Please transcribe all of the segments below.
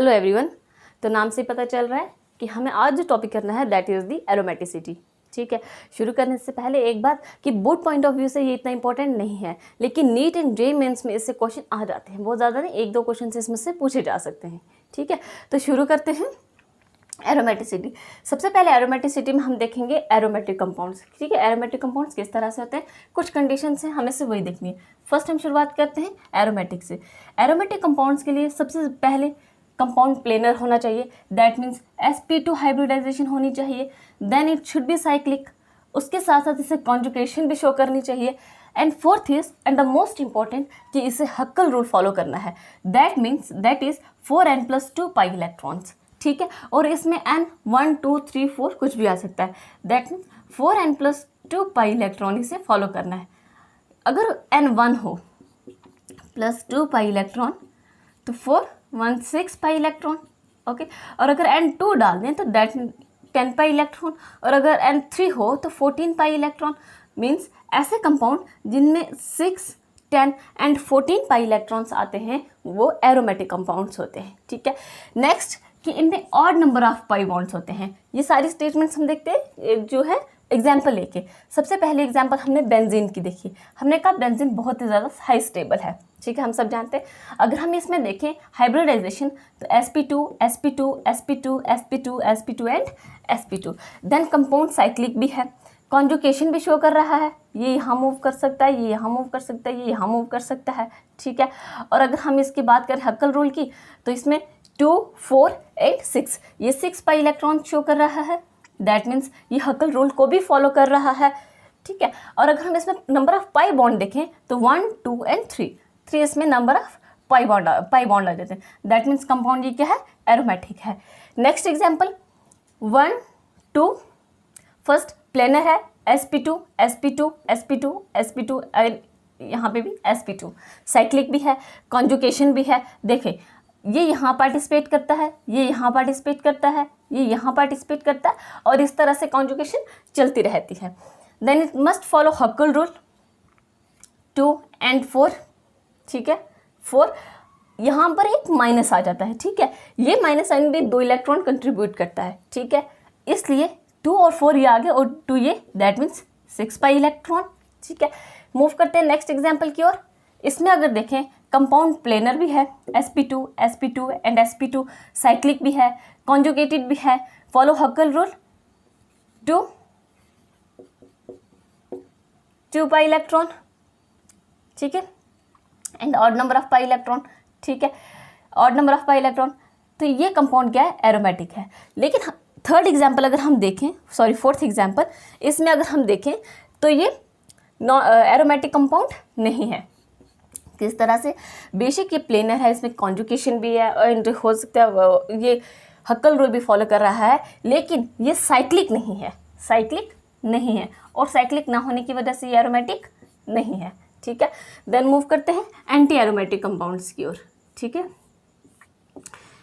Hello everyone. तो नाम से पता चल रहा है कि हमें आज जो टॉपिक करना है दैट इज़ दी एरोमेटिसिटी। ठीक है, शुरू करने से पहले एक बात कि बोर्ड पॉइंट ऑफ व्यू से ये इतना इंपॉर्टेंट नहीं है, लेकिन नीट एंड जे मेंस में इससे क्वेश्चन आ जाते हैं, बहुत ज़्यादा नहीं, एक दो क्वेश्चन इसमें से पूछे जा सकते हैं। ठीक है, तो शुरू करते हैं एरोमेटिसिटी। सबसे पहले एरोमेटिसिटी में हम देखेंगे एरोमेटिक कंपाउंड्स। ठीक है, एरोमेटिक कंपाउंड्स किस तरह से होते हैं, कुछ कंडीशंस हैं, हमें से वही देखनी है। फर्स्ट हम शुरुआत करते हैं एरोमेटिक से। एरोमेटिक कंपाउंड्स के लिए सबसे पहले कंपाउंड प्लेनर होना चाहिए, दैट मीन्स sp2 हाइब्रिडाइजेशन होनी चाहिए, then it should be cyclic, उसके साथ साथ इसे कॉन्जुगेशन भी शो करनी चाहिए, and fourth is and the most important कि इसे हक्कल रूल फॉलो करना है, that means that is 4n+2 pi electrons. ठीक है, और इसमें n 1 2 3 4 कुछ भी आ सकता है, that means 4n+2 pi electron इसे फॉलो करना है। अगर n 1 हो प्लस 2 पाई इलेक्ट्रॉन तो 4 1 6 पाई इलेक्ट्रॉन। ओके, और अगर n 2 डाल दें तो दैट 10 पाई इलेक्ट्रॉन, और अगर n 3 हो तो 14 पाई इलेक्ट्रॉन। मीन्स ऐसे कंपाउंड जिनमें 6 10 एंड 14 पाई इलेक्ट्रॉन्स आते हैं वो एरोमेटिक कंपाउंड्स होते हैं। ठीक है, नेक्स्ट कि इनमें odd number of pi bonds होते हैं। ये सारी स्टेटमेंट्स हम देखते हैं जो है एग्जाम्पल लेके। सबसे पहले एग्जाम्पल हमने बेंजीन की देखी, हमने कहा बेंजीन बहुत ही ज़्यादा हाई स्टेबल है। ठीक है, हम सब जानते हैं। अगर हम इसमें देखें हाइब्रिडाइजेशन तो sp2 sp2 sp2 sp2 sp2 and sp2। Then compound cyclic भी है, कॉन्जुगेशन भी शो कर रहा है, ये यहाँ मूव कर सकता है, ये यहाँ मूव कर सकता है, ये यहाँ मूव कर सकता है। ठीक है, और अगर हम इसकी बात करें हक्कल रूल की तो इसमें 2 4 8 6 ये 6 पाई इलेक्ट्रॉन शो कर रहा है, दैट मीन्स ये हक्कल रूल को भी फॉलो कर रहा है। ठीक है, और अगर हम इसमें नंबर ऑफ पाई बॉन्ड देखें तो 1 2 एंड 3 इसमें नंबर ऑफ पाई बॉन्ड आ जाते हैं, दैट मीन्स कंपाउंड ये क्या है, एरोमेटिक है। नेक्स्ट एग्जांपल 1 2 फर्स्ट प्लेनर है sp2 sp2 sp2 sp2 यहाँ पे भी sp2, साइक्लिक भी है, कॉन्जुगेशन भी है। देखें ये यहाँ पार्टिसिपेट करता है, ये यहाँ पार्टिसिपेट करता है, ये यहाँ पार्टिसिपेट करता है, और इस तरह से कॉन्जुगेशन चलती रहती है। Then it must follow Huckel rule 2 and 4। ठीक है, 4 यहाँ पर एक माइनस आ जाता है। ठीक है, ये माइनस साइन भी 2 इलेक्ट्रॉन कंट्रीब्यूट करता है। ठीक है, इसलिए 2 और 4 ये आगे और 2 ये, दैट मीन्स 6 पाई इलेक्ट्रॉन। ठीक है, मूव करते हैं नेक्स्ट एग्जांपल की ओर। इसमें अगर देखें कंपाउंड प्लेनर भी है sp2 sp2 and sp2, cyclic भी है, कॉन्जुगेटेड भी है, follow Huckel rule 2 pi electron. ठीक है, and odd number of pi electron. ठीक है, odd number of pi electron, तो ये कंपाउंड क्या है, एरोमेटिक है। लेकिन थर्ड एग्जांपल अगर हम देखें, सॉरी फोर्थ एग्जांपल, इसमें अगर हम देखें तो ये एरोमेटिक कंपाउंड नहीं है। किस तरह से, बेशक ये प्लेनर है, इसमें कॉन्जुगेशन भी है एंड हो सकता है ये हक्कल रूल भी फॉलो कर रहा है, लेकिन ये साइक्लिक नहीं है, साइक्लिक नहीं है, और साइक्लिक ना होने की वजह से ये एरोमेटिक नहीं है। ठीक है, देन मूव करते हैं एंटी एरोमेटिक कंपाउंड्स की ओर। ठीक है,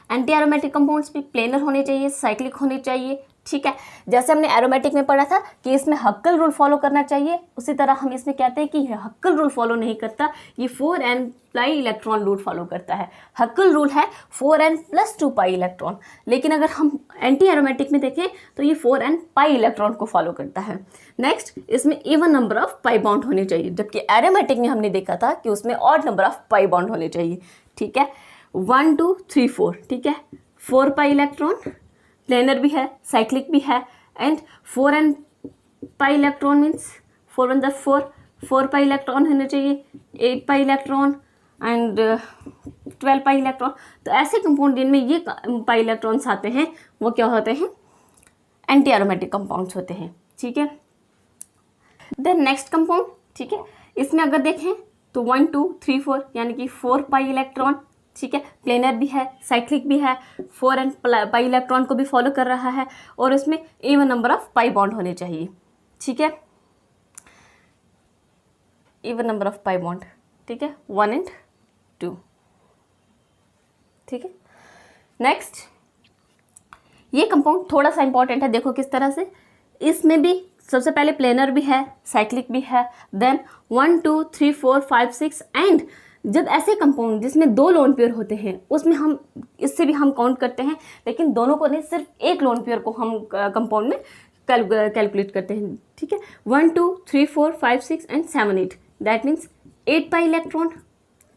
एंटी एरोमेटिक कंपाउंड्स भी प्लेनर होने चाहिए, साइक्लिक होने चाहिए। ठीक है, जैसे हमने एरोमेटिक में पढ़ा था कि इसमें हक्कल रूल फॉलो करना चाहिए, उसी तरह हम इसमें कहते हैं कि हक्कल रूल फॉलो नहीं करता, ये 4n pi electron rule follow करता है। हक्कल रूल है 4n+2 पाई इलेक्ट्रॉन, लेकिन अगर हम एंटी एरोमेटिक में देखें तो ये 4n पाई इलेक्ट्रॉन को फॉलो करता है। नेक्स्ट, इसमें even number of pi bond होने चाहिए, जबकि एरोमेटिक में हमने देखा था कि उसमें odd number of pi bond होने चाहिए। ठीक है, 1 2 3 4, ठीक है, 4 पाई इलेक्ट्रॉन, प्लेनर भी है, साइक्लिक भी है, and 4n pi electron means 4 1 4 pi electron होने चाहिए, 8 pi electron and 12 pi electron. तो ऐसे कंपाउंड जिनमें ये पाई इलेक्ट्रॉन्स आते हैं वो क्या होते हैं, एंटी एरोमेटिक कंपाउंड्स होते हैं। ठीक है, देन नेक्स्ट कंपाउंड। ठीक है, इसमें अगर देखें तो 1 2 3 4 यानी कि 4 पाई इलेक्ट्रॉन। ठीक है, प्लेनर भी है, साइक्लिक भी है, 4n पाई इलेक्ट्रॉन को भी फॉलो कर रहा है, और इसमें even number of pi bond होने चाहिए। ठीक है, even number of pi bond. ठीक है, 1 एंड 2। ठीक है, नेक्स्ट, ये कंपाउंड थोड़ा सा इंपॉर्टेंट है, देखो किस तरह से। इसमें भी सबसे पहले प्लेनर भी है, साइक्लिक भी है, देन 1 2 3 4 5 6 एंड जब ऐसे कंपाउंड जिसमें 2 लोन पेयर होते हैं उसमें हम इससे भी हम काउंट करते हैं, लेकिन दोनों को नहीं, सिर्फ एक लोन पेयर को हम कंपाउंड में कैलकुलेट करते हैं, ठीक है। 1 2 3 4 5 6 and 7 8, that means 8 pi electron,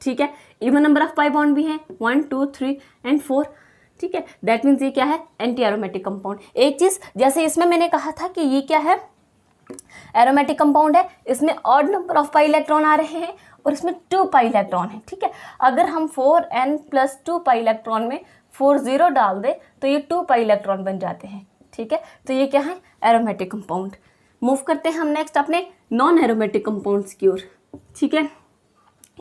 ठीक है। Even number of pi bond भी है 1 2 3 एंड 4, ठीक है। दैट मीन्स ये क्या है, एंटी एरोमेटिक कंपाउंड। एक चीज़ जैसे इसमें मैंने कहा था कि ये क्या है, एरोमेटिक कंपाउंड है, इसमें odd number of pi electron आ रहे हैं और इसमें 2 पाई इलेक्ट्रॉन है, ठीक है। अगर हम 4n+2 पाई इलेक्ट्रॉन में 4 0 डाल दें तो ये 2 पाई इलेक्ट्रॉन बन जाते हैं, ठीक है। तो ये क्या है, एरोमेटिक कंपाउंड। मूव करते हैं हम नेक्स्ट अपने नॉन एरोमेटिक कंपाउंड्स की ओर, ठीक है।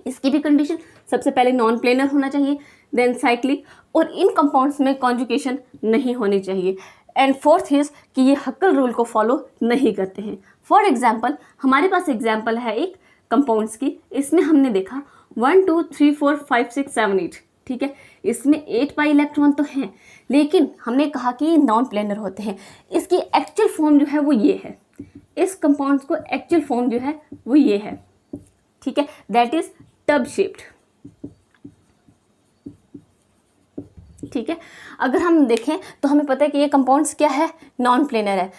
इसकी भी कंडीशन सबसे पहले नॉन प्लेनर होना चाहिए, देन साइक्लिक, और इन कंपाउंड्स में कॉन्जुगेशन नहीं होनी चाहिए। एंड फोर्थ इज कि ये हक्कल रूल को फॉलो नहीं करते हैं। फॉर एग्जाम्पल हमारे पास एग्जाम्पल है एक कंपाउंड्स की, इसमें हमने देखा 1 2 3 4 5 6 7 8, ठीक है। इसमें 8 पाई इलेक्ट्रॉन तो हैं, लेकिन हमने कहा कि ये नॉन प्लेनर होते हैं। इसकी एक्चुअल फॉर्म जो है वो ये है, इस कंपाउंड्स को एक्चुअल फॉर्म जो है वो ये है, ठीक है, दैट इज टब शेप्ड, ठीक है। अगर हम देखें तो हमें पता है कि ये कंपाउंड्स क्या है, नॉन प्लेनर है,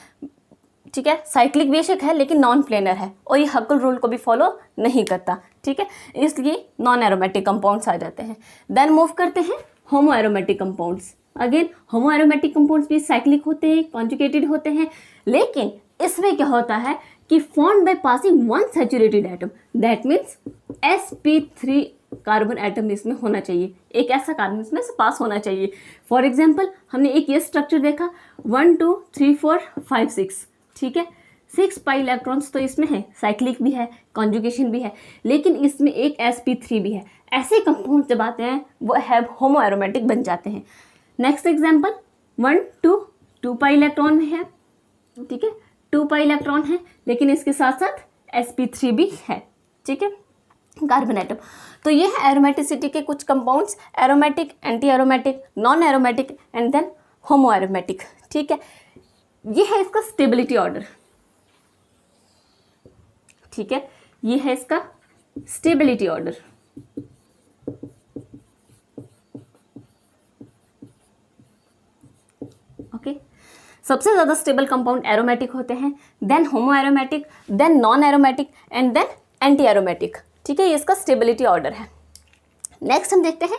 ठीक है। साइक्लिक बेशक है लेकिन नॉन प्लेनर है और ये हक्कल रूल को भी फॉलो नहीं करता, ठीक है, इसलिए नॉन एरोमेटिक कंपाउंड्स आ जाते हैं। देन मूव करते हैं होमो एरोमेटिक कंपाउंड्स। अगेन होमो एरोमेटिक कंपाउंड्स भी साइक्लिक होते हैं, कॉन्जुगेटेड होते हैं, लेकिन इसमें क्या होता है कि formed by passing 1 saturated atom, that means sp3 carbon atom इसमें होना चाहिए, एक ऐसा कार्बन इसमें से पास होना चाहिए। फॉर एग्जाम्पल हमने एक ये स्ट्रक्चर देखा 1 2 3 4 5 6, ठीक है। 6 पाई इलेक्ट्रॉन्स तो इसमें है, साइक्लिक भी है, कॉन्जुगेशन भी है, लेकिन इसमें एक sp3 भी है। ऐसे कंपाउंड जब आते हैं वो है होमो एरोमेटिक बन जाते हैं। नेक्स्ट एग्जाम्पल 1 2 2 पाई इलेक्ट्रॉन में है, ठीक है, 2 पाई इलेक्ट्रॉन है, लेकिन इसके साथ साथ sp3 भी है, ठीक है, कार्बन एटम। तो ये है एरोमेटिसिटी के कुछ compounds, aromatic, anti aromatic, non aromatic and then homo aromatic, ठीक है। ये है इसका स्टेबिलिटी ऑर्डर, ठीक है, ये है इसका स्टेबिलिटी ऑर्डर। ओके, सबसे ज़्यादा स्टेबल कंपाउंड एरोमेटिक होते हैं, then homo aromatic, then non aromatic and then anti aromatic, ठीक है। ये इसका स्टेबिलिटी ऑर्डर है। नेक्स्ट हम देखते हैं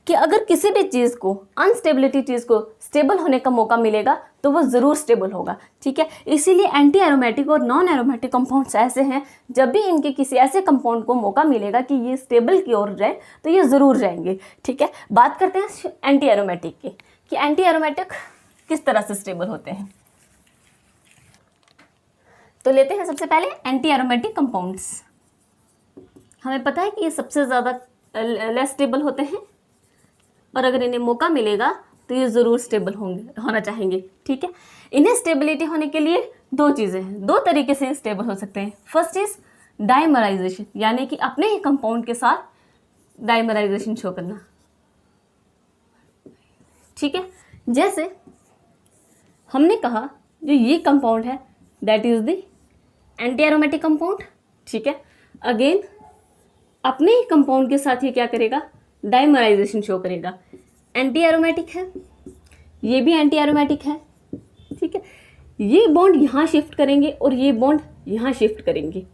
कि अगर किसी भी चीज़ को, अनस्टेबिलिटी चीज़ को स्टेबल होने का मौका मिलेगा तो वो ज़रूर स्टेबल होगा, ठीक है। इसीलिए एंटी एरोमेटिक और नॉन एरोमेटिक कंपाउंड्स ऐसे हैं, जब भी इनके किसी ऐसे कंपाउंड को मौका मिलेगा कि ये स्टेबल की ओर जाए तो ये ज़रूर जाएंगे, ठीक है। बात करते हैं एंटी एरोमेटिक की, कि एंटी एरोमेटिक किस तरह से स्टेबल होते हैं। तो लेते हैं सबसे पहले एंटी एरोमेटिक कंपाउंड्स। हमें पता है कि ये सबसे ज़्यादा लेस स्टेबल होते हैं और अगर इन्हें मौका मिलेगा तो ये ज़रूर स्टेबल होना चाहेंगे, ठीक है। इन्हें स्टेबिलिटी होने के लिए 2 चीज़ें हैं, 2 तरीके से स्टेबल हो सकते हैं। फर्स्ट इज डाइमराइजेशन, यानी कि अपने ही कंपाउंड के साथ डाइमराइजेशन शो करना, ठीक है। जैसे हमने कहा जो ये कंपाउंड है that is the anti aromatic compound, ठीक है। अगेन अपने ही कंपाउंड के साथ ये क्या करेगा, डाइमराइजेशन शो करेगा। एंटी एरोमेटिक है, ये भी एंटी एरोमेटिक है, ठीक है। ये बॉन्ड यहाँ शिफ्ट करेंगे और ये बॉन्ड यहाँ शिफ्ट करेंगे,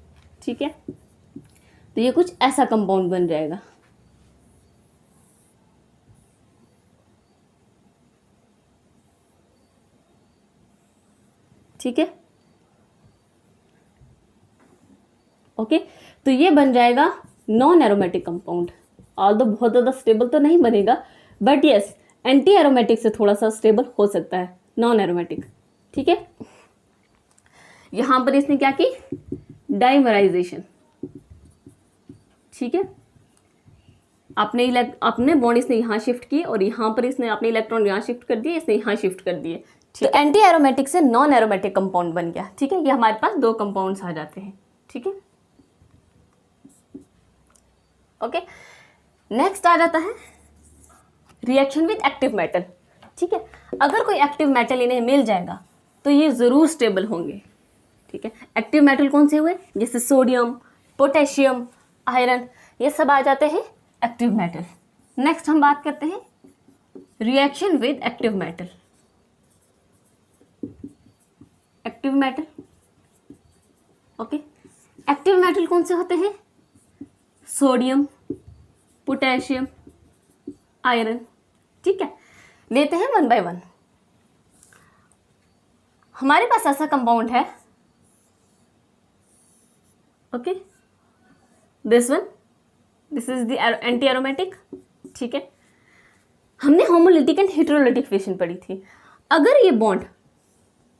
ठीक है। तो ये कुछ ऐसा कंपाउंड बन जाएगा, ठीक है, ओके। तो ये बन जाएगा नॉन एरोमेटिक कंपाउंड। ऑल्दो बहुत ज़्यादा स्टेबल तो नहीं बनेगा, बट यस एंटी एरोमेटिक से थोड़ा सा स्टेबल हो सकता है, नॉन एरोमेटिक, ठीक है। यहाँ पर इसने क्या की, डाइमराइजेशन, ठीक है। अपने बॉन्ड इसने यहाँ शिफ्ट किए और यहाँ पर इसने अपने इलेक्ट्रॉन यहाँ शिफ्ट कर दिए, इसने यहाँ शिफ्ट कर दिए, तो एंटी एरोमेटिक से नॉन एरोमेटिक कंपाउंड बन गया, ठीक है। ये हमारे पास 2 कंपाउंड्स आ जाते हैं, ठीक है, ओके। नेक्स्ट आ जाता है रिएक्शन विद एक्टिव मेटल, ठीक है। अगर कोई एक्टिव मेटल इन्हें मिल जाएगा तो ये ज़रूर स्टेबल होंगे, ठीक है। एक्टिव मेटल कौन से हुए, जैसे सोडियम, पोटेशियम, आयरन, ये सब आ जाते हैं एक्टिव मेटल। नेक्स्ट हम बात करते हैं reaction with active metal. Active metal, okay, active metal कौन से होते हैं? Sodium, potassium, iron. ठीक है, लेते हैं वन बाय वन। हमारे पास ऐसा कंपाउंड है, okay, this one, this is the anti aromatic. ठीक है, हमने होमोलिटिक एंड हेटेरोलिटिक फिशन पढ़ी थी। अगर ये बॉन्ड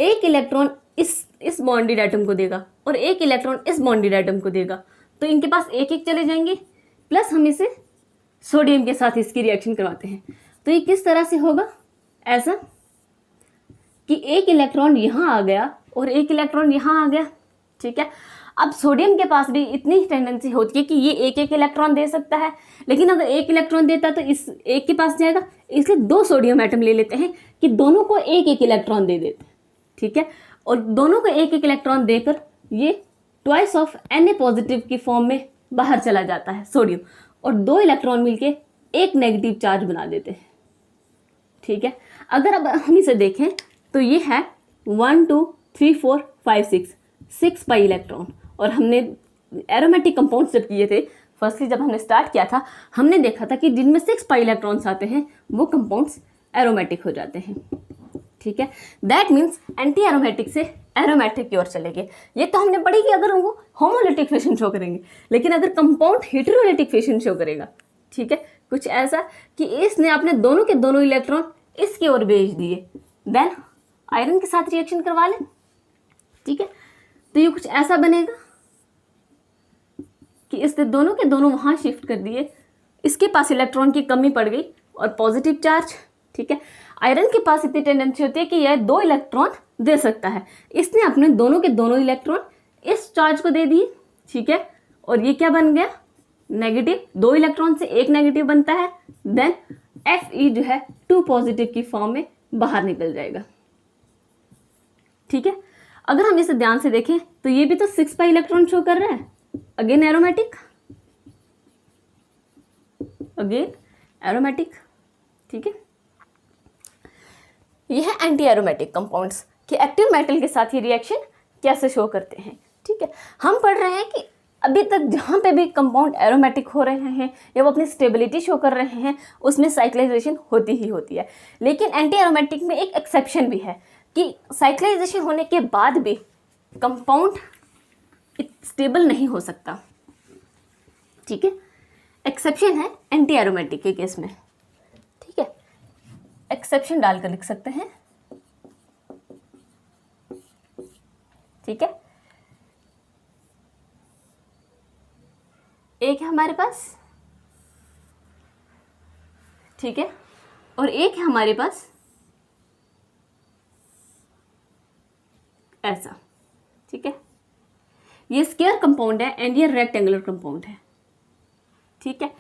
एक इलेक्ट्रॉन इस बॉन्डेड एटम को देगा और एक इलेक्ट्रॉन इस बॉन्डेड एटम को देगा, तो इनके पास एक एक चले जाएंगे, प्लस हम इसे सोडियम के साथ इसकी रिएक्शन करवाते हैं। तो ये किस तरह से होगा? ऐसा कि एक इलेक्ट्रॉन यहाँ आ गया और एक इलेक्ट्रॉन यहाँ आ गया। ठीक है, अब सोडियम के पास भी इतनी टेंडेंसी होती है कि ये एक एक इलेक्ट्रॉन दे सकता है, लेकिन अगर एक इलेक्ट्रॉन देता है तो इस एक के पास जाएगा, इसलिए दो सोडियम एटम ले लेते हैं कि दोनों को एक एक इलेक्ट्रॉन दे देते हैं। ठीक है, और दोनों को एक एक इलेक्ट्रॉन देकर ये ट्वाइस ऑफ Na पॉजिटिव की फॉर्म में बाहर चला जाता है सोडियम, और दो इलेक्ट्रॉन मिलके एक नेगेटिव चार्ज बना देते हैं। ठीक है, अगर अब हम इसे देखें तो ये है 1 2 3 4 5 6 पाई इलेक्ट्रॉन। और हमने एरोमेटिक कंपाउंड्स जब किए थे, फर्स्टली जब हमने स्टार्ट किया था, हमने देखा था कि जिनमें 6 पाई इलेक्ट्रॉन्स आते हैं वो कंपाउंड्स एरोमेटिक हो जाते हैं। ठीक है, दैट मीन्स एंटी एरोमेटिक से एरोमेटिक की ओर चलेंगे। ये तो हमने पढ़ी कि अगर वो होमोलिटिक फिशन शो करेंगे, लेकिन अगर कंपाउंड हेटेरोलिटिक फिशन शो करेगा, ठीक है, कुछ ऐसा कि इसने अपने दोनों के दोनों इलेक्ट्रॉन इसकी ओर भेज दिए, देन आयरन के साथ रिएक्शन करवा लें। ठीक है, तो ये कुछ ऐसा बनेगा कि इसने दोनों के दोनों वहां शिफ्ट कर दिए, इसके पास इलेक्ट्रॉन की कमी पड़ गई और पॉजिटिव चार्ज। ठीक है, आयरन के पास इतनी टेंडेंसी होती है कि यह 2 इलेक्ट्रॉन दे सकता है, इसने अपने दोनों के दोनों इलेक्ट्रॉन इस चार्ज को दे दिए। ठीक है, और ये क्या बन गया? नेगेटिव। 2 इलेक्ट्रॉन से एक नेगेटिव बनता है, देन Fe जो है 2 पॉजिटिव की फॉर्म में बाहर निकल जाएगा। ठीक है, अगर हम इसे ध्यान से देखें तो ये भी तो 6 पाई इलेक्ट्रॉन शो कर रहा है, अगेन एरोमेटिक, अगेन एरोमेटिक। ठीक है, यह है एंटी एरोमेटिक कंपाउंड्स कि एक्टिव मेटल के साथ ये रिएक्शन कैसे शो करते हैं। ठीक है, हम पढ़ रहे हैं कि अभी तक जहाँ पे भी कंपाउंड एरोमेटिक हो रहे हैं या वो अपनी स्टेबिलिटी शो कर रहे हैं, उसमें साइक्लाइजेशन होती ही होती है। लेकिन एंटी एरोमेटिक में एक एक्सेप्शन भी है कि साइक्लाइजेशन होने के बाद भी कंपाउंड स्टेबल नहीं हो सकता। ठीक है, एक्सेप्शन है एंटी एरोमेटिक के केस में। ठीक है, एक्सेप्शन डालकर लिख सकते हैं। ठीक है, एक है हमारे पास, ठीक है, और एक है हमारे पास ऐसा। ठीक है, ये स्क्वायर कंपाउंड है एंड ये रेक्टेंगुलर कंपाउंड है। ठीक है,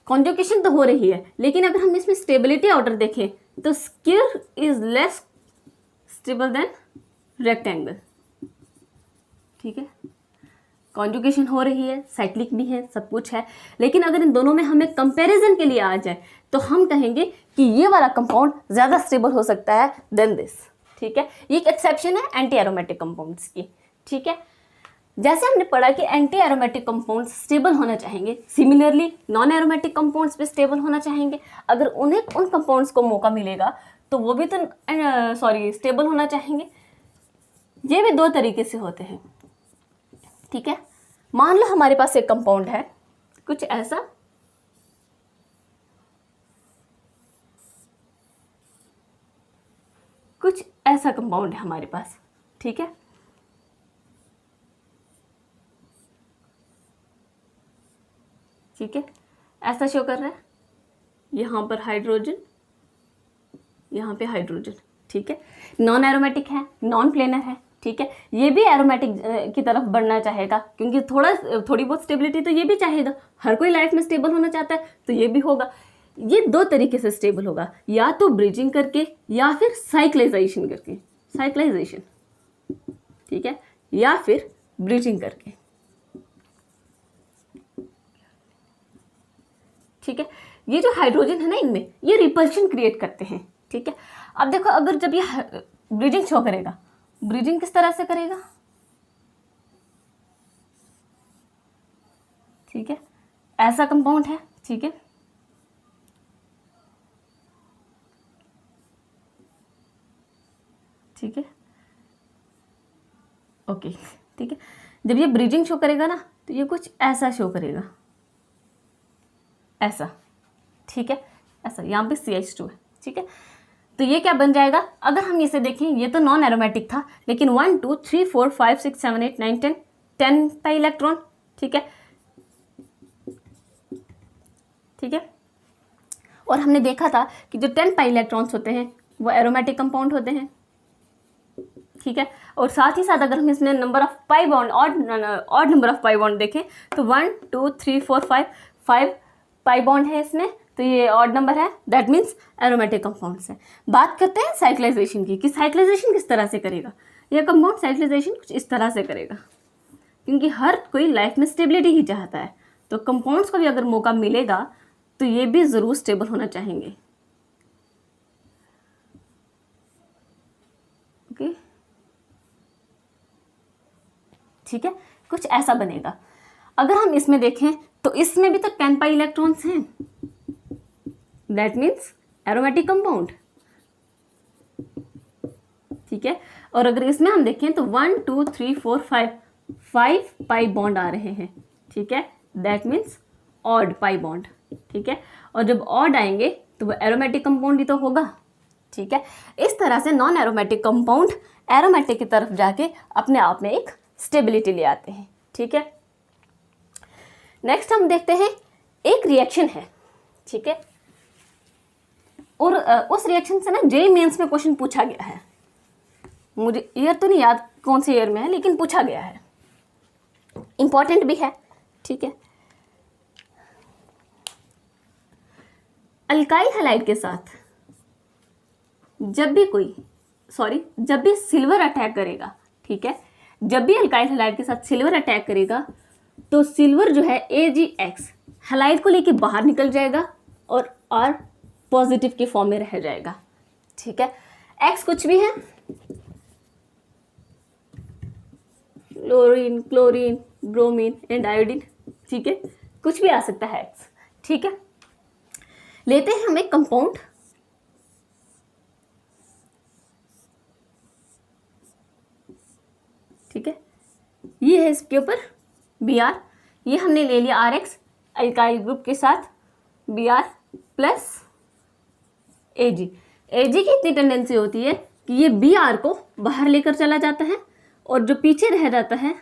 कॉन्जुगेशन तो हो रही है, लेकिन अगर हम इसमें स्टेबिलिटी ऑर्डर देखें तो square is less stable then rectangle. ठीक है, कॉन्जुगेशन हो रही है, साइक्लिक भी है, सब कुछ है, लेकिन अगर इन दोनों में हमें कंपैरिजन के लिए आ जाए तो हम कहेंगे कि ये वाला कंपाउंड ज़्यादा स्टेबल हो सकता है देन दिस। ठीक है, ये एक एक्सेप्शन है एंटी एरोमेटिक कंपाउंड्स की। ठीक है, जैसे हमने पढ़ा कि एंटी एरोमेटिक कंपाउंड्स स्टेबल होना चाहेंगे, सिमिलरली नॉन एरोमेटिक कंपाउंड्स भी स्टेबल होना चाहेंगे। अगर उन्हें उन कंपाउंड्स को मौका मिलेगा तो वो भी तो स्टेबल होना चाहेंगे। ये भी 2 तरीके से होते हैं। ठीक है, मान लो हमारे पास एक कंपाउंड है कुछ ऐसा, कुछ ऐसा कंपाउंड है हमारे पास। ठीक है, ठीक है, ऐसा शो कर रहा है, यहाँ पर हाइड्रोजन, यहाँ पे हाइड्रोजन। ठीक है, नॉन एरोमेटिक है, नॉन प्लेनर है। ठीक है, ये भी एरोमेटिक की तरफ बढ़ना चाहेगा क्योंकि थोड़ी बहुत स्टेबिलिटी तो ये भी चाहेगा। हर कोई लाइफ में स्टेबल होना चाहता है, तो ये भी होगा। ये 2 तरीके से स्टेबल होगा, या तो ब्रिजिंग करके या फिर साइक्लाइजेशन करके। साइक्लाइजेशन, ठीक है, या फिर ब्रिजिंग करके। ठीक है। ये जो हाइड्रोजन है ना, इनमें ये रिपल्शन क्रिएट करते हैं, ठीक है। अब देखो, अगर जब ये ब्रीजिंग शो करेगा, ब्रीजिंग किस तरह से करेगा, ठीक है, ऐसा कंपाउंड है, ठीक है, ठीक है, ओके, ठीक है। जब ये ब्रीजिंग शो करेगा ना, तो ये कुछ ऐसा शो करेगा, ऐसा, ठीक है, ऐसा, यहाँ पे CH2 है, ठीक है। तो ये क्या बन जाएगा, अगर हम इसे देखें, ये तो नॉन एरोमेटिक था, लेकिन 1 2 3 4 5 6 7 8 9 10 पाई इलेक्ट्रॉन, ठीक है, ठीक है। और हमने देखा था कि जो 10 पाई इलेक्ट्रॉन्स होते हैं वो एरोमेटिक कंपाउंड होते हैं, ठीक है। और साथ ही साथ अगर हम इसमें number of pi bond, odd number of pi bond देखें, तो 1 2 3 4 5 पाई बॉन्ड है इसमें, तो ये ऑड नंबर है, दैट मीन्स एरोमेटिक कंपाउंड्स है। बात करते हैं साइक्लाइजेशन की, कि साइक्लाइजेशन किस तरह से करेगा। यह कंपाउंड साइक्लाइजेशन कुछ इस तरह से करेगा, क्योंकि हर कोई लाइफ में स्टेबिलिटी ही चाहता है, तो कंपाउंड्स को भी अगर मौका मिलेगा तो ये भी ज़रूर स्टेबल होना चाहेंगे, ओके, ठीक है। कुछ ऐसा बनेगा। अगर हम इसमें देखें तो इसमें भी तो 10 पाई इलेक्ट्रॉन्स हैं, दैट मीन्स एरोमेटिक कंपाउंड, ठीक है। और अगर इसमें हम देखें तो 1 2 3 4 5 पाई बॉन्ड आ रहे हैं, ठीक है, that means odd pi bond, ठीक है। और जब ऑड आएंगे तो वो एरोमेटिक कंपाउंड ही तो होगा, ठीक है। इस तरह से नॉन एरोमेटिक कंपाउंड एरोमेटिक की तरफ जाके अपने आप में एक स्टेबिलिटी ले आते हैं, ठीक है। नेक्स्ट हम देखते हैं, एक रिएक्शन है, ठीक है, और उस रिएक्शन से ना जेईई मेंस में क्वेश्चन पूछा गया है, मुझे ईयर तो नहीं याद कौन से ईयर में है, लेकिन पूछा गया है, इंपॉर्टेंट भी है, ठीक है। अल्काइल हैलाइड के साथ जब भी सिल्वर अटैक करेगा, ठीक है, जब भी अल्काइल हैलाइड के साथ सिल्वर अटैक करेगा तो सिल्वर जो है AgX हैलाइड को लेके बाहर निकल जाएगा और R पॉजिटिव के फॉर्म में रह जाएगा, ठीक है। X कुछ भी है, क्लोरीन, ब्रोमीन एंड आयोडीन, ठीक है, कुछ भी आ सकता है X, ठीक है। लेते हैं हम एक कंपाउंड, ठीक है, ये है इसके ऊपर Br, ये हमने ले लिया RX अल्काइल ग्रुप के साथ Br प्लस Ag की इतनी टेंडेंसी होती है कि ये Br को बाहर लेकर चला जाता है और जो पीछे रह जाता है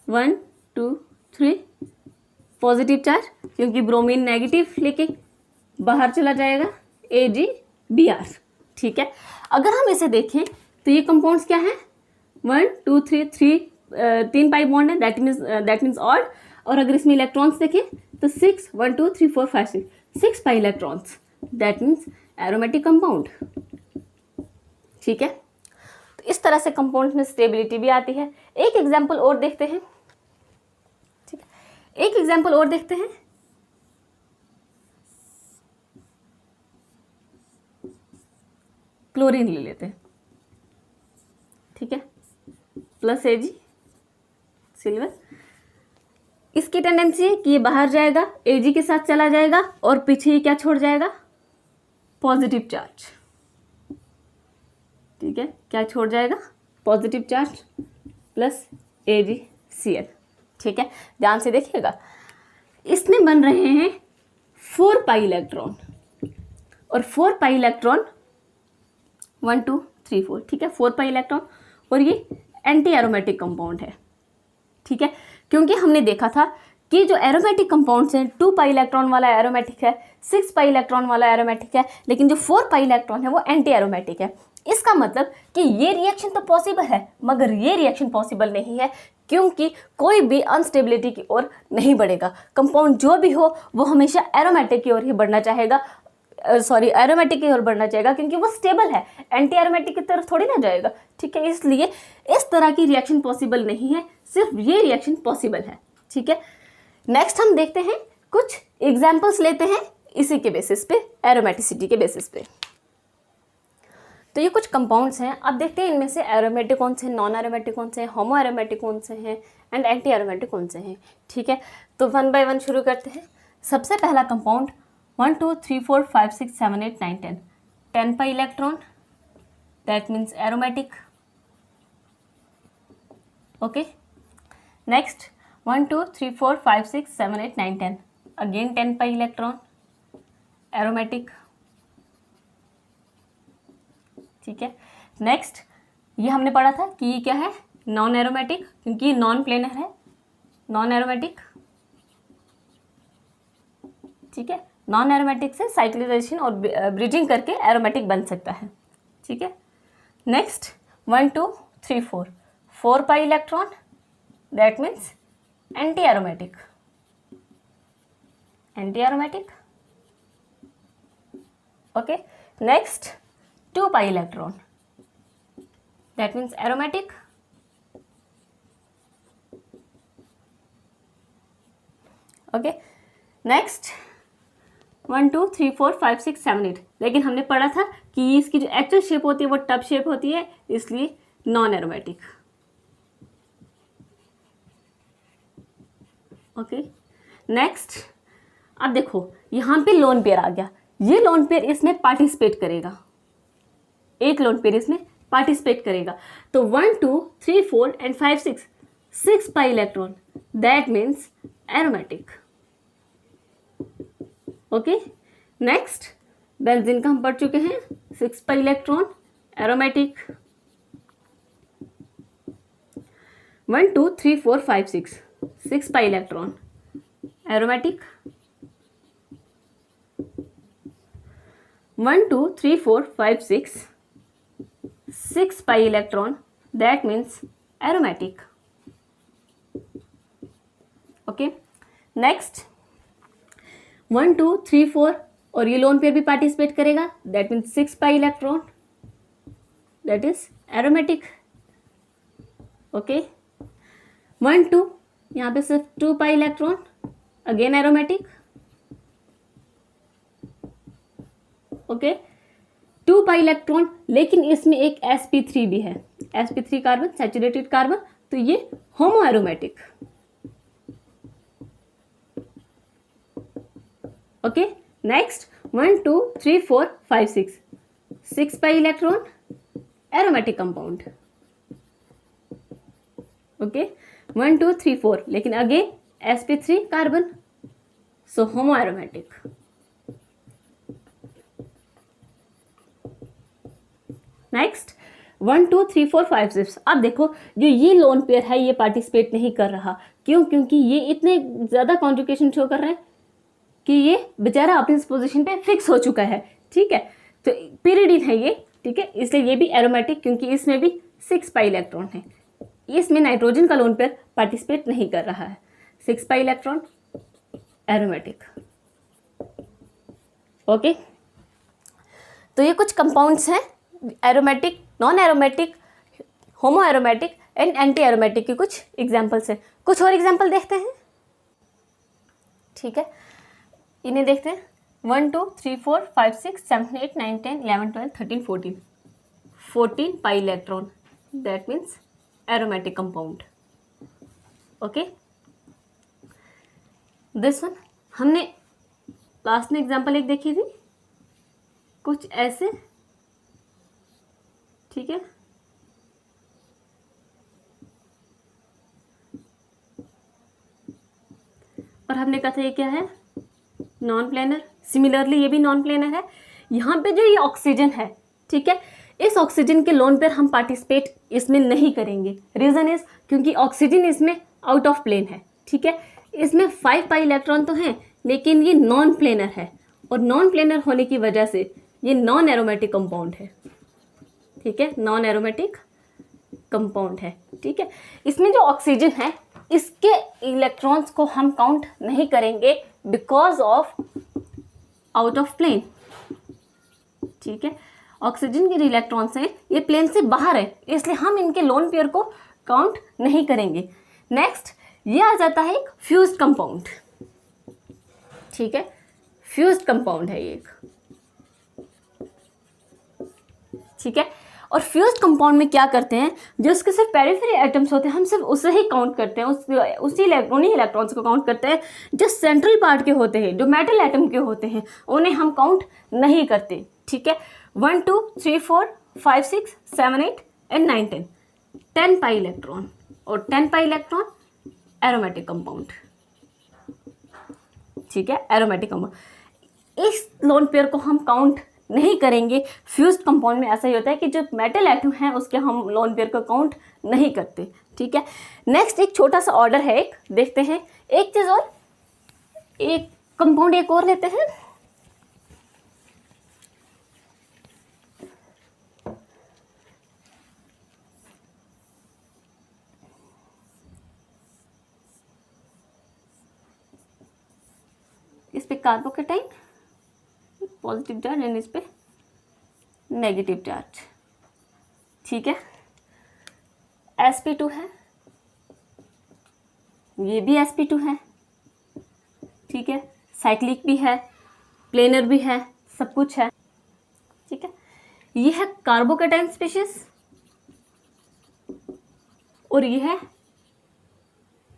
one two three positive charge, क्योंकि ब्रोमीन नेगेटिव लेके बाहर चला जाएगा AgBr, ठीक है। अगर हम इसे देखें तो ये कंपाउंड्स क्या हैं, 1 2 3 3 पाई बॉन्ड है, दैट मीन्स ऑड। और अगर इसमें इलेक्ट्रॉन्स देखें तो 6 1 2 3 4 5 6 pi electrons, that means aromatic compound, ठीक है। तो इस तरह से कंपाउंड्स में स्टेबिलिटी भी आती है। एक एग्जाम्पल और देखते हैं, ठीक है, एक एग्जाम्पल और देखते हैं। क्लोरीन ले लेते हैं, ठीक है, प्लस Ag सिल्वर, इसकी टेंडेंसी है कि ये बाहर जाएगा, Ag के साथ चला जाएगा और पीछे ये क्या छोड़ जाएगा, पॉजिटिव चार्ज, ठीक है, क्या छोड़ जाएगा, पॉजिटिव चार्ज प्लस AgCl, ठीक है। ध्यान से देखिएगा, इसमें बन रहे हैं 4 पाई इलेक्ट्रॉन और 4 पाई इलेक्ट्रॉन 1 2 3 4, ठीक है, 4 पाई इलेक्ट्रॉन, और ये एंटी एरोमेटिक कंपाउंड है, ठीक है। क्योंकि हमने देखा था कि जो एरोमेटिक कंपाउंड्स हैं 2 पाई इलेक्ट्रॉन वाला एरोमेटिक है, 6 पाई इलेक्ट्रॉन वाला एरोमेटिक है, लेकिन जो 4 पाई इलेक्ट्रॉन है वो एंटी एरोमेटिक है। इसका मतलब कि ये रिएक्शन तो पॉसिबल है, मगर ये रिएक्शन पॉसिबल नहीं है, क्योंकि कोई भी अनस्टेबिलिटी की ओर नहीं बढ़ेगा। कंपाउंड जो भी हो वो हमेशा एरोमेटिक की ओर ही बढ़ना चाहेगा, एरोमेटिक की ओर बढ़ना चाहेगा, क्योंकि वो स्टेबल है, एंटी एरोमेटिक की तरफ थोड़ी ना जाएगा, ठीक है। इसलिए इस तरह की रिएक्शन पॉसिबल नहीं है, सिर्फ ये रिएक्शन पॉसिबल है। ठीक है, नेक्स्ट हम देखते हैं कुछ एग्जाम्पल्स लेते हैं इसी के बेसिस पे, एरोमेटिसिटी के बेसिस पे। तो ये कुछ कंपाउंड्स हैं, अब देखते हैं इनमें से एरोमेटिक कौन से हैं, नॉन एरोमेटिक कौन से हैं, होमो एरोमेटिक कौन से हैं एंड एंटी एरोमेटिक कौन से हैं। ठीक है, तो 1 बाय 1 शुरू करते हैं। सबसे पहला compound 1 2 3 4 5 6 7 8 9 10 10 pi electron, that means aromatic. Okay, next 1 2 3 4 5 6 7 8 9 10 again 10 pi electron, aromatic. ठीक है, नेक्स्ट ये हमने पढ़ा था कि ये क्या है, नॉन एरोमेटिक, क्योंकि ये नॉन प्लेनर है, नॉन एरोमेटिक। ठीक है, नॉन एरोमेटिक से साइक्लिजाइजेशन और ब्रिजिंग करके एरोमेटिक बन सकता है। ठीक है, next 1 2 3 4 4 pi electron, that means anti aromatic, anti aromatic. Okay, next 2 pi electron, that means aromatic। Okay, next 1 2 3 4 5 6 7 8, लेकिन हमने पढ़ा था कि इसकी जो एक्चुअल शेप होती है वो टब शेप होती है, इसलिए नॉन एरोमेटिक। ओके, नेक्स्ट अब देखो यहाँ पे लोन पेयर आ गया, ये लोन पेयर इसमें पार्टिसिपेट करेगा, एक लोन पेयर इसमें पार्टिसिपेट करेगा। तो 1 2 3 4 and 5 6 6 pi electron, that means aromatic. Okay, next benzene का हम पढ़ चुके हैं, 6 pi electron, aromatic. 1 2 3 4 5 6 6 pi electron, aromatic. 1 2 3 4 5 6 6 pi electron, that means aromatic। okay, next 1 2 3 4 और ये लोन पेयर भी पार्टिसिपेट करेगा, that means 6 pi electron, that is aromatic। okay, 1 2 यहाँ पे सिर्फ 2 pi electron, again aromatic। okay, 2 pi electron, लेकिन इसमें एक sp3 भी है, sp3 कार्बन, सैचुरेटेड कार्बन, तो ये होमो aromatic. Okay, next 1 2 3 4 5 6 6 pi electron, aromatic compound. Okay, 1 2 3 4, लेकिन अगेन sp3 कार्बन, सो होमो एरोमेटिक। नेक्स्ट 1 2 3 4 5 6, अब देखो जो ये लोन पेयर है ये पार्टिसिपेट नहीं कर रहा, क्यों? क्योंकि ये इतने ज़्यादा कॉन्जुगेशन शो कर रहे हैं कि ये बेचारा अपनी पोजीशन पे फिक्स हो चुका है। ठीक है, तो पीरियडिन है ये। ठीक है, इसलिए ये भी एरोमेटिक, क्योंकि इसमें भी 6 पाई इलेक्ट्रॉन है, इसमें नाइट्रोजन का लोन पेयर पार्टिसिपेट नहीं कर रहा है, 6 पाई इलेक्ट्रॉन, एरोमेटिक। ओके, तो ये कुछ कंपाउंड्स हैं, aromatic, non aromatic, homo aromatic and anti aromatic के कुछ एग्जाम्पल्स हैं। कुछ और एग्जाम्पल देखते हैं। ठीक है, इन्हें देखते हैं। 1 2 3 4 5 6 7 8 9 10 11 12 13 14 14 pi electron, that means aromatic compound. Okay, this one हमने लास्ट में एग्जाम्पल एक देखी थी, कुछ ऐसे। ठीक है, और हमने कहा था ये क्या है, नॉन प्लेनर। सिमिलरली ये भी नॉन प्लेनर है। यहाँ पे जो ये ऑक्सीजन है, ठीक है, इस ऑक्सीजन के लोन पर हम पार्टिसिपेट इसमें नहीं करेंगे। रीज़न इज क्योंकि ऑक्सीजन इसमें आउट ऑफ प्लेन है। ठीक है, इसमें 5 पाई इलेक्ट्रॉन तो हैं, लेकिन ये नॉन प्लेनर है, और नॉन प्लेनर होने की वजह से ये नॉन एरोमेटिक कंपाउंड है। ठीक है, नॉन एरोमेटिक कंपाउंड है। ठीक है, इसमें जो ऑक्सीजन है इसके इलेक्ट्रॉन्स को हम काउंट नहीं करेंगे because of out of plane. ठीक है, ऑक्सीजन के जो इलेक्ट्रॉन्स हैं ये प्लेन से बाहर है, इसलिए हम इनके लोन पेयर को काउंट नहीं करेंगे। नेक्स्ट ये आ जाता है एक फ्यूज्ड कंपाउंड, ठीक है, फ्यूज्ड कंपाउंड है ये एक, ठीक है। और फ्यूज्ड कंपाउंड में क्या करते हैं, जो उसके सिर्फ पेरिफेरी एटम्स होते हैं हम सिर्फ उसे ही काउंट करते हैं, उन्हीं इलेक्ट्रॉन्स को काउंट करते हैं। जो सेंट्रल पार्ट के होते हैं, जो मेटल एटम के होते हैं, उन्हें हम काउंट नहीं करते, ठीक है। 1 2 3 4 5 6 7 8 एंड 9 10 10 पाई इलेक्ट्रॉन, और 10 पाई इलेक्ट्रॉन एरोमेटिक कंपाउंड, ठीक है, एरोमेटिक कंपाउंड। इस लोन पेयर को हम काउंट नहीं करेंगे। फ्यूज्ड कंपाउंड में ऐसा ही होता है कि जो मेटल एटम है उसके हम लोन पेयर को काउंट नहीं करते, ठीक है। नेक्स्ट एक छोटा सा ऑर्डर है, एक देखते हैं, एक चीज़ और, एक कंपाउंड एक और लेते हैं। इस पे कार्बोकेटाइन पॉजिटिव चार्ज एंड इस पे नेगेटिव चार्ज, ठीक है। sp2 है, ये भी sp2 है, ठीक है, साइक्लिक भी है, प्लेनर भी है, सब कुछ है, ठीक है। ये है कार्बोकेटाइन स्पीशीज और ये है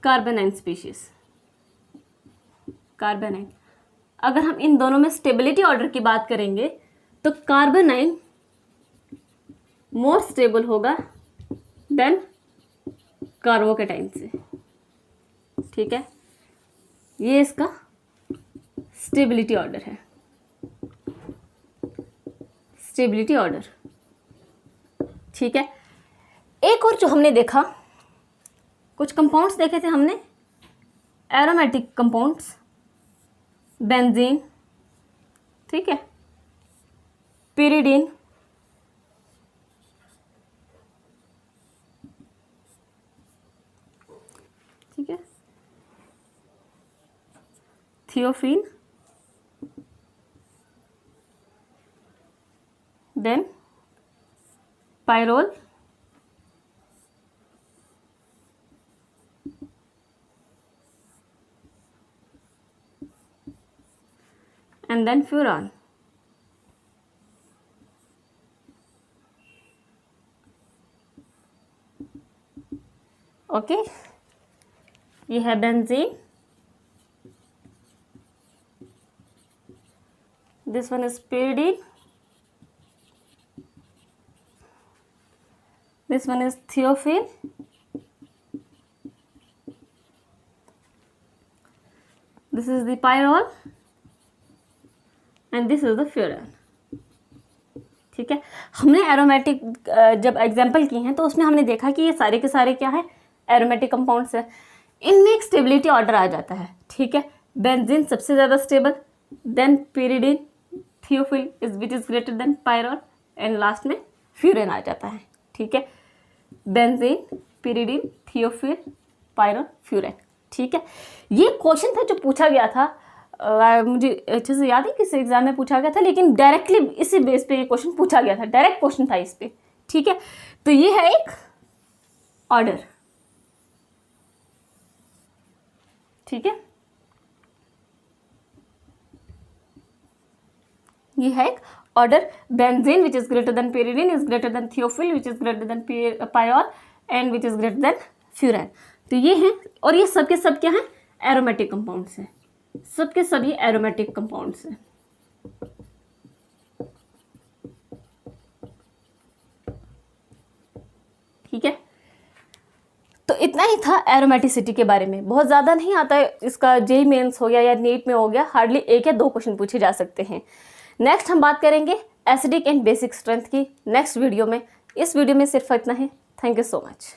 कार्बेनाइन स्पीशीज, कार्बेनाइन। अगर हम इन दोनों में स्टेबिलिटी ऑर्डर की बात करेंगे तो कार्बेनाइन मोर स्टेबल होगा देन कार्बोकेटाइन से, ठीक है। ये इसका स्टेबिलिटी ऑर्डर है, स्टेबिलिटी ऑर्डर, ठीक है। एक और जो हमने देखा, कुछ कंपाउंड्स देखे थे हमने, एरोमेटिक कंपाउंड्स, बेंजीन, ठीक है, पिरिडीन, ठीक है, thiophene, then pyrrole, and then furan, okay. ये है benzene, this one is pyridine, this one is thiophene, this is the pyrrole and this is the furan, ठीक है। हमने एरोमेटिक जब एग्जाम्पल की हैं तो उसमें हमने देखा कि ये सारे के सारे क्या है, एरोमेटिक कंपाउंड्स है। इनमें एक स्टेबिलिटी ऑर्डर आ जाता है, ठीक है। बेंजीन सबसे ज़्यादा stable, then pyridine, thiophene is which is greater than pyrrole, and last में फ्यूरेन आ जाता है, ठीक है। Benzene, pyridine, thiophene, pyrrole, furan, ठीक है। ये क्वेश्चन था जो पूछा गया था, मुझे अच्छे से याद है किस एग्जाम में पूछा गया था, लेकिन डायरेक्टली इसी बेस पे ये क्वेश्चन पूछा गया था, डायरेक्ट क्वेश्चन था इस पे, ठीक है। तो ये है एक ऑर्डर, ठीक है, ये है एक order. Benzene which is greater than pyridine is greater than thiophene which is greater than pyrrole and which is greater than furan. तो ये हैं, और ये सब के सब क्या हैं, एरोमेटिक कंपाउंड्स हैं, सबके सभी एरोमेटिक कंपाउंड्स हैं, ठीक है। तो इतना ही था एरोमेटिसिटी के बारे में, बहुत ज़्यादा नहीं आता है, इसका जेईई मेंस हो गया या नीट में हो गया, हार्डली 1 या 2 क्वेश्चन पूछे जा सकते हैं। नेक्स्ट हम बात करेंगे एसिडिक एंड बेसिक स्ट्रेंथ की नेक्स्ट वीडियो में। इस वीडियो में सिर्फ इतना ही। Thank you so much.